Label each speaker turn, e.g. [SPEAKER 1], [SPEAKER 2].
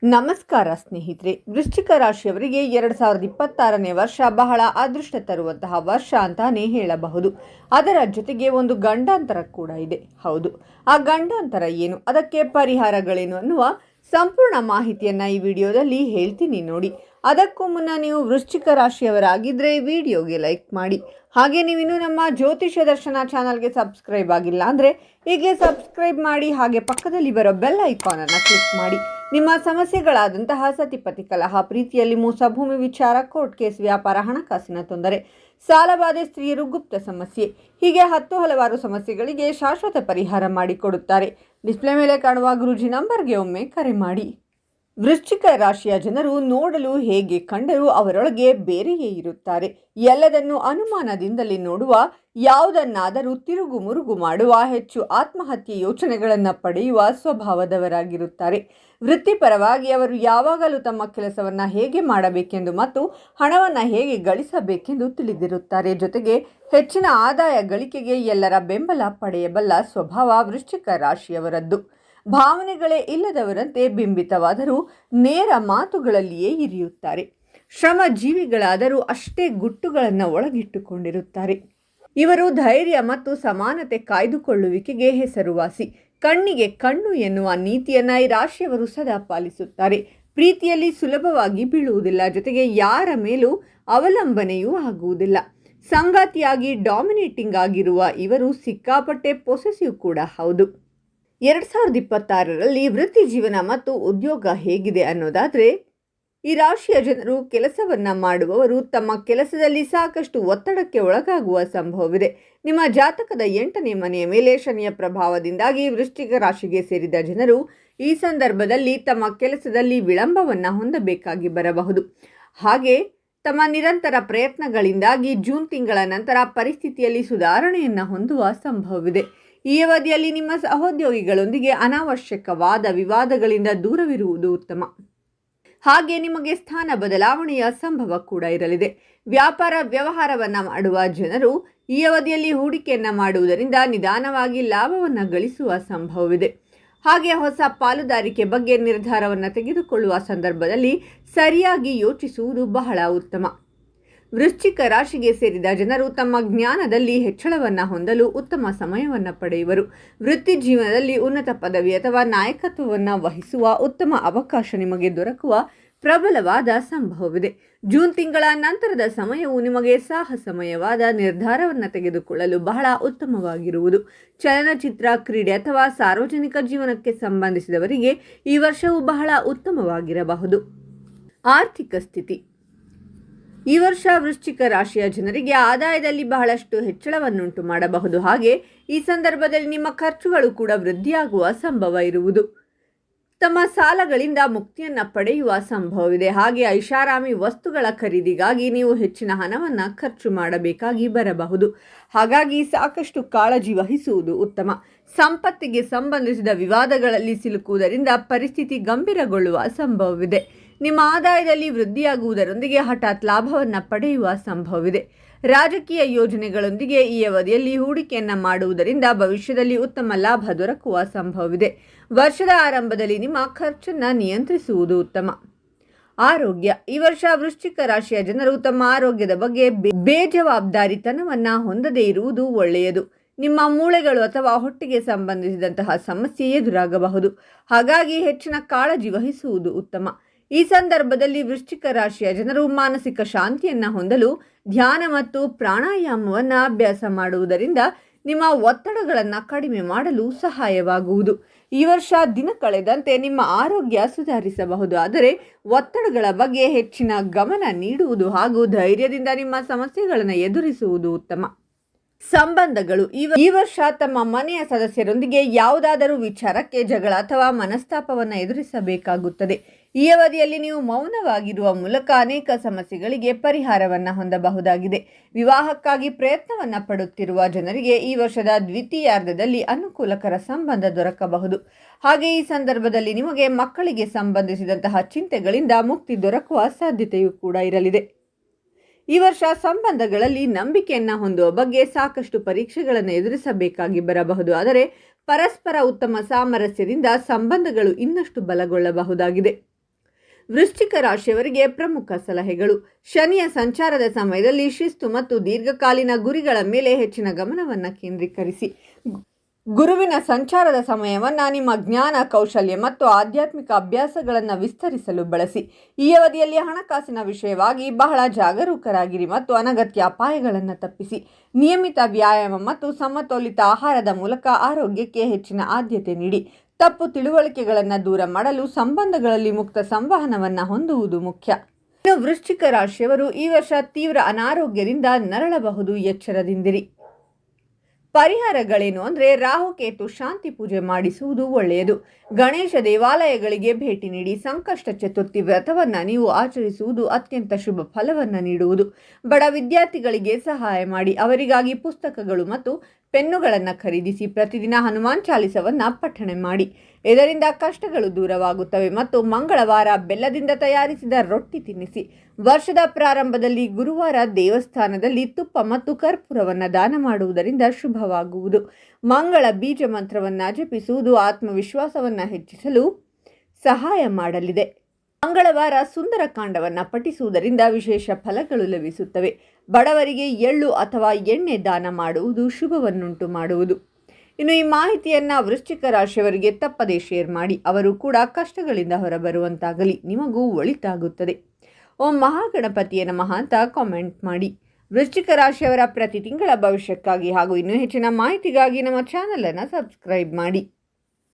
[SPEAKER 1] ನಮಸ್ಕಾರ ಸ್ನೇಹಿತರೆ. ವೃಶ್ಚಿಕ ರಾಶಿಯವರಿಗೆ 2026ನೇ ವರ್ಷ ಬಹಳ ಅದೃಷ್ಟ ತರುವಂತಹ ವರ್ಷ ಅಂತಾನೆ ಹೇಳಬಹುದು. ಅದರ ಜೊತೆಗೆ ಒಂದು ಗಂಡಾಂತರ ಕೂಡ ಇದೆ. ಹೌದು, ಆ ಗಂಡಾಂತರ ಏನು, ಅದಕ್ಕೆ ಪರಿಹಾರಗಳೇನು ಅನ್ನುವ ಸಂಪೂರ್ಣ ಮಾಹಿತಿಯನ್ನ ಈ ವಿಡಿಯೋದಲ್ಲಿ ಹೇಳ್ತೀನಿ ನೋಡಿ. ಅದಕ್ಕೂ ಮುನ್ನ ನೀವು ವೃಶ್ಚಿಕ ರಾಶಿಯವರಾಗಿದ್ದರೆ ವಿಡಿಯೋಗೆ ಲೈಕ್ ಮಾಡಿ. ಹಾಗೆ ನೀವಿನ್ನೂ ನಮ್ಮ ಜ್ಯೋತಿಷ್ಯ ದರ್ಶನ ಚಾನಲ್ಗೆ ಸಬ್ಸ್ಕ್ರೈಬ್ ಆಗಿಲ್ಲ ಅಂದರೆ ಈಗಲೇ ಸಬ್ಸ್ಕ್ರೈಬ್ ಮಾಡಿ. ಹಾಗೆ ಪಕ್ಕದಲ್ಲಿ ಬರೋ ಬೆಲ್ ಐಕಾನನ್ನು ಕ್ಲಿಕ್ ಮಾಡಿ. ನಿಮ್ಮ ಸಮಸ್ಯೆಗಳಾದಂತಹ ಸತಿಪತಿ ಕಲಹ, ಪ್ರೀತಿಯಲ್ಲಿ ಮೋಸ, ಭೂಮಿ ವಿಚಾರ, ಕೋರ್ಟ್ ಕೇಸ್, ವ್ಯಾಪಾರ, ಹಣಕಾಸಿನ ತೊಂದರೆ, ಸಾಲಬಾಧೆ, ಸ್ತ್ರೀಯರು, ಗುಪ್ತ ಸಮಸ್ಯೆ, ಹೀಗೆ ಹಲವಾರು ಸಮಸ್ಯೆಗಳಿಗೆ ಶಾಶ್ವತ ಪರಿಹಾರ ಮಾಡಿಕೊಡುತ್ತಾರೆ. ಡಿಸ್ಪ್ಲೇ ಮೇಲೆ ಕಾಣುವ ಗುರೂಜಿ ನಂಬರ್ಗೆ ಒಮ್ಮೆ ಕರೆ ಮಾಡಿ. ವೃಶ್ಚಿಕ ರಾಶಿಯ ಜನರು ನೋಡಲು ಹೇಗೆ ಕಂಡರೂ ಅವರೊಳಗೆ ಬೇರೆಯೇ ಇರುತ್ತಾರೆ. ಎಲ್ಲದನ್ನು ಅನುಮಾನದಿಂದಲೇ ನೋಡುವ, ಯಾವುದನ್ನಾದರೂ ತಿರುಗು ಮುರುಗು ಮಾಡುವ, ಹೆಚ್ಚು ಆತ್ಮಹತ್ಯೆ ಯೋಚನೆಗಳನ್ನು ಪಡೆಯುವ ಸ್ವಭಾವದವರಾಗಿರುತ್ತಾರೆ. ವೃತ್ತಿಪರವಾಗಿ ಅವರು ಯಾವಾಗಲೂ ತಮ್ಮ ಕೆಲಸವನ್ನು ಹೇಗೆ ಮಾಡಬೇಕೆಂದು ಮತ್ತು ಹಣವನ್ನು ಹೇಗೆ ಗಳಿಸಬೇಕೆಂದು ತಿಳಿದಿರುತ್ತಾರೆ. ಜೊತೆಗೆ ಹೆಚ್ಚಿನ ಆದಾಯ ಗಳಿಕೆಗೆ ಎಲ್ಲರ ಬೆಂಬಲ ಪಡೆಯಬಲ್ಲ ಸ್ವಭಾವ ವೃಶ್ಚಿಕ ರಾಶಿಯವರದ್ದು. ಭಾವನೆಗಳೇ ಇಲ್ಲದವರಂತೆ ಬಿಂಬಿತವಾದರೂ ನೇರ ಮಾತುಗಳಲ್ಲಿಯೇ ಇರಿಯುತ್ತಾರೆ. ಶ್ರಮ ಜೀವಿಗಳಾದರೂ ಅಷ್ಟೇ ಗುಟ್ಟುಗಳನ್ನು ಒಳಗಿಟ್ಟುಕೊಂಡಿರುತ್ತಾರೆ. ಇವರು ಧೈರ್ಯ ಮತ್ತು ಸಮಾನತೆ ಕಾಯ್ದುಕೊಳ್ಳುವಿಕೆಗೆ ಹೆಸರುವಾಸಿ. ಕಣ್ಣಿಗೆ ಕಣ್ಣು ಎನ್ನುವ ನೀತಿಯನ್ನ ಈ ರಾಶಿಯವರು ಸದಾ ಪಾಲಿಸುತ್ತಾರೆ. ಪ್ರೀತಿಯಲ್ಲಿ ಸುಲಭವಾಗಿ ಬೀಳುವುದಿಲ್ಲ. ಜೊತೆಗೆ ಯಾರ ಮೇಲೂ ಅವಲಂಬನೆಯೂ ಆಗುವುದಿಲ್ಲ. ಸಂಗಾತಿಯಾಗಿ ಡಾಮಿನೇಟಿಂಗ್ ಆಗಿರುವ ಇವರು ಸಿಕ್ಕಾಪಟ್ಟೆ ಪೊಸೆಸಿವ್ ಕೂಡ ಹೌದು. 2026ರಲ್ಲಿ ವೃತ್ತಿ ಜೀವನ ಮತ್ತು ಉದ್ಯೋಗ ಹೇಗಿದೆ ಅನ್ನೋದಾದರೆ, ಈ ರಾಶಿಯ ಜನರು ಕೆಲಸವನ್ನ ಮಾಡುವವರು ತಮ್ಮ ಕೆಲಸದಲ್ಲಿ ಸಾಕಷ್ಟು ಒತ್ತಡಕ್ಕೆ ಒಳಗಾಗುವ ಸಂಭವವಿದೆ. ನಿಮ್ಮ ಜಾತಕದ 8ನೇ ಮನೆಯ ಮೇಲೆ ಶನಿಯ ಪ್ರಭಾವದಿಂದಾಗಿ ವೃಶ್ಚಿಕ ರಾಶಿಗೆ ಸೇರಿದ ಜನರು ಈ ಸಂದರ್ಭದಲ್ಲಿ ತಮ್ಮ ಕೆಲಸದಲ್ಲಿ ವಿಳಂಬವನ್ನು ಹೊಂದಬೇಕಾಗಿ ಬರಬಹುದು. ಹಾಗೆ ತಮ್ಮ ನಿರಂತರ ಪ್ರಯತ್ನಗಳಿಂದಾಗಿ ಜೂನ್ ತಿಂಗಳ ನಂತರ ಪರಿಸ್ಥಿತಿಯಲ್ಲಿ ಸುಧಾರಣೆಯನ್ನು ಹೊಂದುವ ಸಂಭವವಿದೆ. ಈ ಅವಧಿಯಲ್ಲಿ ನಿಮ್ಮ ಸಹೋದ್ಯೋಗಿಗಳೊಂದಿಗೆ ಅನಾವಶ್ಯಕವಾದ ವಿವಾದಗಳಿಂದ ದೂರವಿರುವುದು ಉತ್ತಮ. ಹಾಗೆ ನಿಮಗೆ ಸ್ಥಾನ ಬದಲಾವಣೆಯ ಸಂಭವ ಕೂಡ ಇರಲಿದೆ. ವ್ಯಾಪಾರ ವ್ಯವಹಾರವನ್ನು ಮಾಡುವ ಜನರು ಈ ಅವಧಿಯಲ್ಲಿ ಹೂಡಿಕೆಯನ್ನು ಮಾಡುವುದರಿಂದ ನಿಧಾನವಾಗಿ ಲಾಭವನ್ನು ಗಳಿಸುವ ಸಂಭವವಿದೆ. ಹಾಗೆ ಹೊಸ ಪಾಲುದಾರಿಕೆ ಬಗ್ಗೆ ನಿರ್ಧಾರವನ್ನು ತೆಗೆದುಕೊಳ್ಳುವ ಸಂದರ್ಭದಲ್ಲಿ ಸರಿಯಾಗಿ ಯೋಚಿಸುವುದು ಬಹಳ ಉತ್ತಮ. ವೃಶ್ಚಿಕ ರಾಶಿಗೆ ಸೇರಿದ ಜನರು ತಮ್ಮ ಜ್ಞಾನದಲ್ಲಿ ಹೆಚ್ಚಳವನ್ನು ಹೊಂದಲು ಉತ್ತಮ ಸಮಯವನ್ನು ಪಡೆಯುವರು. ವೃತ್ತಿ ಜೀವನದಲ್ಲಿ ಉನ್ನತ ಪದವಿ ಅಥವಾ ನಾಯಕತ್ವವನ್ನು ವಹಿಸುವ ಉತ್ತಮ ಅವಕಾಶ ನಿಮಗೆ ದೊರಕುವ ಪ್ರಬಲವಾದ ಸಂಭವವಿದೆ. ಜೂನ್ ತಿಂಗಳ ನಂತರದ ಸಮಯವು ನಿಮಗೆ ಸಾಹಸಮಯವಾದ ನಿರ್ಧಾರವನ್ನು ತೆಗೆದುಕೊಳ್ಳಲು ಬಹಳ ಉತ್ತಮವಾಗಿರುವುದು. ಚಲನಚಿತ್ರ, ಕ್ರೀಡೆ ಅಥವಾ ಸಾರ್ವಜನಿಕ ಜೀವನಕ್ಕೆ ಸಂಬಂಧಿಸಿದವರಿಗೆ ಈ ವರ್ಷವು ಬಹಳ ಉತ್ತಮವಾಗಿರಬಹುದು. ಆರ್ಥಿಕ ಸ್ಥಿತಿ. ಈ ವರ್ಷ ವೃಶ್ಚಿಕ ರಾಶಿಯ ಜನರಿಗೆ ಆದಾಯದಲ್ಲಿ ಬಹಳಷ್ಟು ಹೆಚ್ಚಳವನ್ನುಂಟು ಮಾಡಬಹುದು. ಹಾಗೆ ಈ ಸಂದರ್ಭದಲ್ಲಿ ನಿಮ್ಮ ಖರ್ಚುಗಳು ಕೂಡ ವೃದ್ಧಿಯಾಗುವ ಸಂಭವ ಇರುವುದು. ತಮ್ಮ ಸಾಲಗಳಿಂದ ಮುಕ್ತಿಯನ್ನು ಪಡೆಯುವ ಸಂಭವವಿದೆ. ಹಾಗೆ ಐಷಾರಾಮಿ ವಸ್ತುಗಳ ಖರೀದಿಗಾಗಿ ನೀವು ಹೆಚ್ಚಿನ ಹಣವನ್ನು ಖರ್ಚು ಮಾಡಬೇಕಾಗಿ ಬರಬಹುದು. ಹಾಗಾಗಿ ಸಾಕಷ್ಟು ಕಾಳಜಿ ವಹಿಸುವುದು ಉತ್ತಮ. ಸಂಪತ್ತಿಗೆ ಸಂಬಂಧಿಸಿದ ವಿವಾದಗಳಲ್ಲಿ ಸಿಲುಕುವುದರಿಂದ ಪರಿಸ್ಥಿತಿ ಗಂಭೀರಗೊಳ್ಳುವ ಸಂಭವವಿದೆ. ನಿಮ್ಮ ಆದಾಯದಲ್ಲಿ ವೃದ್ಧಿಯಾಗುವುದರೊಂದಿಗೆ ಹಠಾತ್ ಲಾಭವನ್ನು ಪಡೆಯುವ ಸಂಭವವಿದೆ. ರಾಜಕೀಯ ಯೋಜನೆಗಳೊಂದಿಗೆ ಈ ಅವಧಿಯಲ್ಲಿ ಹೂಡಿಕೆಯನ್ನು ಮಾಡುವುದರಿಂದ ಭವಿಷ್ಯದಲ್ಲಿ ಉತ್ತಮ ಲಾಭ ದೊರಕುವ ಸಂಭವವಿದೆ. ವರ್ಷದ ಆರಂಭದಲ್ಲಿ ನಿಮ್ಮ ಖರ್ಚನ್ನು ನಿಯಂತ್ರಿಸುವುದು ಉತ್ತಮ. ಆರೋಗ್ಯ. ಈ ವರ್ಷ ವೃಶ್ಚಿಕ ರಾಶಿಯ ಜನರು ತಮ್ಮ ಆರೋಗ್ಯದ ಬಗ್ಗೆ ಬೇಜವಾಬ್ದಾರಿತನವನ್ನು ಹೊಂದದೇ ಇರುವುದು ಒಳ್ಳೆಯದು. ನಿಮ್ಮ ಮೂಳೆಗಳು ಅಥವಾ ಹೊಟ್ಟೆಗೆ ಸಂಬಂಧಿಸಿದಂತಹ ಸಮಸ್ಯೆ ಎದುರಾಗಬಹುದು. ಹಾಗಾಗಿ ಹೆಚ್ಚಿನ ಕಾಳಜಿ ವಹಿಸುವುದು ಉತ್ತಮ. ಈ ಸಂದರ್ಭದಲ್ಲಿ ವೃಶ್ಚಿಕ ರಾಶಿಯ ಜನರು ಮಾನಸಿಕ ಶಾಂತಿಯನ್ನು ಹೊಂದಲು ಧ್ಯಾನ ಮತ್ತು ಪ್ರಾಣಾಯಾಮವನ್ನು ಅಭ್ಯಾಸ ಮಾಡುವುದರಿಂದ ನಿಮ್ಮ ಒತ್ತಡಗಳನ್ನು ಕಡಿಮೆ ಮಾಡಲು ಸಹಾಯವಾಗುವುದು. ಈ ವರ್ಷ ದಿನ ಕಳೆದಂತೆ ನಿಮ್ಮ ಆರೋಗ್ಯ ಸುಧಾರಿಸಬಹುದು. ಆದರೆ ಒತ್ತಡಗಳ ಬಗ್ಗೆ ಹೆಚ್ಚಿನ ಗಮನ ನೀಡುವುದು ಹಾಗೂ ಧೈರ್ಯದಿಂದ ನಿಮ್ಮ ಸಮಸ್ಯೆಗಳನ್ನು ಎದುರಿಸುವುದು ಉತ್ತಮ. ಸಂಬಂಧಗಳು. ಈ ವರ್ಷ ತಮ್ಮ ಮನೆಯ ಸದಸ್ಯರೊಂದಿಗೆ ಯಾವುದಾದರೂ ವಿಚಾರಕ್ಕೆ ಜಗಳ ಅಥವಾ ಮನಸ್ತಾಪವನ್ನು ಎದುರಿಸಬೇಕಾಗುತ್ತದೆ. ಈ ಅವಧಿಯಲ್ಲಿ ನೀವು ಮೌನವಾಗಿರುವ ಮೂಲಕ ಅನೇಕ ಸಮಸ್ಯೆಗಳಿಗೆ ಪರಿಹಾರವನ್ನು ಹೊಂದಬಹುದಾಗಿದೆ. ವಿವಾಹಕ್ಕಾಗಿ ಪ್ರಯತ್ನವನ್ನು ಪಡುತ್ತಿರುವ ಜನರಿಗೆ ಈ ವರ್ಷದ ದ್ವಿತೀಯಾರ್ಧದಲ್ಲಿ ಅನುಕೂಲಕರ ಸಂಬಂಧ ದೊರಕಬಹುದು. ಹಾಗೆ ಈ ಸಂದರ್ಭದಲ್ಲಿ ನಿಮಗೆ ಮಕ್ಕಳಿಗೆ ಸಂಬಂಧಿಸಿದಂತಹ ಚಿಂತೆಗಳಿಂದ ಮುಕ್ತಿ ದೊರಕುವ ಸಾಧ್ಯತೆಯೂ ಕೂಡ ಇರಲಿದೆ. ಈ ವರ್ಷ ಸಂಬಂಧಗಳಲ್ಲಿ ನಂಬಿಕೆಯನ್ನು ಹೊಂದುವ ಬಗ್ಗೆ ಸಾಕಷ್ಟು ಪರೀಕ್ಷೆಗಳನ್ನು ಎದುರಿಸಬೇಕಾಗಿ ಬರಬಹುದು. ಆದರೆ ಪರಸ್ಪರ ಉತ್ತಮ ಸಾಮರಸ್ಯದಿಂದ ಸಂಬಂಧಗಳು ಇನ್ನಷ್ಟು ಬಲಗೊಳ್ಳಬಹುದಾಗಿದೆ. ವೃಶ್ಚಿಕ ರಾಶಿಯವರಿಗೆ ಪ್ರಮುಖ ಸಲಹೆಗಳು. ಶನಿಯ ಸಂಚಾರದ ಸಮಯದಲ್ಲಿ ಶಿಸ್ತು ಮತ್ತು ದೀರ್ಘಕಾಲೀನ ಗುರಿಗಳ ಮೇಲೆ ಹೆಚ್ಚಿನ ಗಮನವನ್ನು ಕೇಂದ್ರೀಕರಿಸಿ. ಗುರುವಿನ ಸಂಚಾರದ ಸಮಯವನ್ನು ನಿಮ್ಮ ಜ್ಞಾನ, ಕೌಶಲ್ಯ ಮತ್ತು ಆಧ್ಯಾತ್ಮಿಕ ಅಭ್ಯಾಸಗಳನ್ನು ವಿಸ್ತರಿಸಲು ಬಳಸಿ. ಈ ಅವಧಿಯಲ್ಲಿ ಹಣಕಾಸಿನ ವಿಷಯವಾಗಿ ಬಹಳ ಜಾಗರೂಕರಾಗಿರಿ ಮತ್ತು ಅನಗತ್ಯ ಅಪಾಯಗಳನ್ನು ತಪ್ಪಿಸಿ. ನಿಯಮಿತ ವ್ಯಾಯಾಮ ಮತ್ತು ಸಮತೋಲಿತ ಆಹಾರದ ಮೂಲಕ ಆರೋಗ್ಯಕ್ಕೆ ಹೆಚ್ಚಿನ ಆದ್ಯತೆ ನೀಡಿ. ತಪ್ಪು ತಿಳುವಳಿಕೆಗಳನ್ನು ದೂರ ಮಾಡಲು ಸಂಬಂಧಗಳಲ್ಲಿ ಮುಕ್ತ ಸಂವಹನವನ್ನು ಹೊಂದುವುದು ಮುಖ್ಯ. ಇನ್ನು ವೃಶ್ಚಿಕ ರಾಶಿಯವರು ಈ ವರ್ಷ ತೀವ್ರ ಅನಾರೋಗ್ಯದಿಂದ ನರಳಬಹುದು, ಎಚ್ಚರದಿಂದಿರಿ. ಪರಿಹಾರಗಳೇನು ಅಂದರೆ, ರಾಹುಕೇತು ಶಾಂತಿ ಪೂಜೆ ಮಾಡಿಸುವುದು ಒಳ್ಳೆಯದು. ಗಣೇಶ ದೇವಾಲಯಗಳಿಗೆ ಭೇಟಿ ನೀಡಿ ಸಂಕಷ್ಟ ಚತುರ್ಥಿ ವ್ರತವನ್ನು ನೀವು ಆಚರಿಸುವುದು ಅತ್ಯಂತ ಶುಭ ಫಲವನ್ನು ನೀಡುವುದು. ಬಡ ವಿದ್ಯಾರ್ಥಿಗಳಿಗೆ ಸಹಾಯ ಮಾಡಿ. ಅವರಿಗಾಗಿ ಪುಸ್ತಕಗಳು ಮತ್ತು ಪೆನ್ನುಗಳನ್ನು ಖರೀದಿಸಿ. ಪ್ರತಿದಿನ ಹನುಮಾನ್ ಚಾಲಿಸವನ್ನು ಪಠಣೆ ಮಾಡಿ. ಇದರಿಂದ ಕಷ್ಟಗಳು ದೂರವಾಗುತ್ತವೆ. ಮತ್ತು ಮಂಗಳವಾರ ಬೆಲ್ಲದಿಂದ ತಯಾರಿಸಿದ ರೊಟ್ಟಿ ತಿನ್ನಿಸಿ. ವರ್ಷದ ಪ್ರಾರಂಭದಲ್ಲಿ ಗುರುವಾರ ದೇವಸ್ಥಾನದಲ್ಲಿ ತುಪ್ಪ ಮತ್ತು ಕರ್ಪೂರವನ್ನು ದಾನ ಮಾಡುವುದರಿಂದ ಶುಭವಾಗುವುದು. ಮಂಗಳ ಬೀಜ ಮಂತ್ರವನ್ನು ಜಪಿಸುವುದು ಆತ್ಮವಿಶ್ವಾಸವನ್ನು ಹೆಚ್ಚಿಸಲು ಸಹಾಯ ಮಾಡಲಿದೆ. ಮಂಗಳವಾರ ಸುಂದರಕಾಂಡವನ್ನು ಪಠಿಸುವುದರಿಂದ ವಿಶೇಷ ಫಲಗಳು ಲಭಿಸುತ್ತವೆ. ಬಡವರಿಗೆ ಎಳ್ಳು ಅಥವಾ ಎಣ್ಣೆ ದಾನ ಮಾಡುವುದು ಶುಭವನ್ನುಂಟು ಮಾಡುವುದು. ಇನ್ನು ಈ ಮಾಹಿತಿಯನ್ನು ವೃಶ್ಚಿಕ ರಾಶಿಯವರಿಗೆ ತಪ್ಪದೇ ಶೇರ್ ಮಾಡಿ. ಅವರು ಕೂಡ ಕಷ್ಟಗಳಿಂದ ಹೊರಬರುವಂತಾಗಲಿ. ನಿಮಗೂ ಒಳಿತಾಗುತ್ತದೆ. ಓಂ ಮಹಾಗಣಪತಿಯ ನಮಃ ಅಂತ ಕಾಮೆಂಟ್ ಮಾಡಿ. ವೃಶ್ಚಿಕ ರಾಶಿಯವರ ಪ್ರತಿ ತಿಂಗಳ ಭವಿಷ್ಯಕ್ಕಾಗಿ ಹಾಗೂ ಇನ್ನೂ ಹೆಚ್ಚಿನ ಮಾಹಿತಿಗಾಗಿ ನಮ್ಮ ಚಾನಲನ್ನು ಸಬ್ಸ್ಕ್ರೈಬ್ ಮಾಡಿ.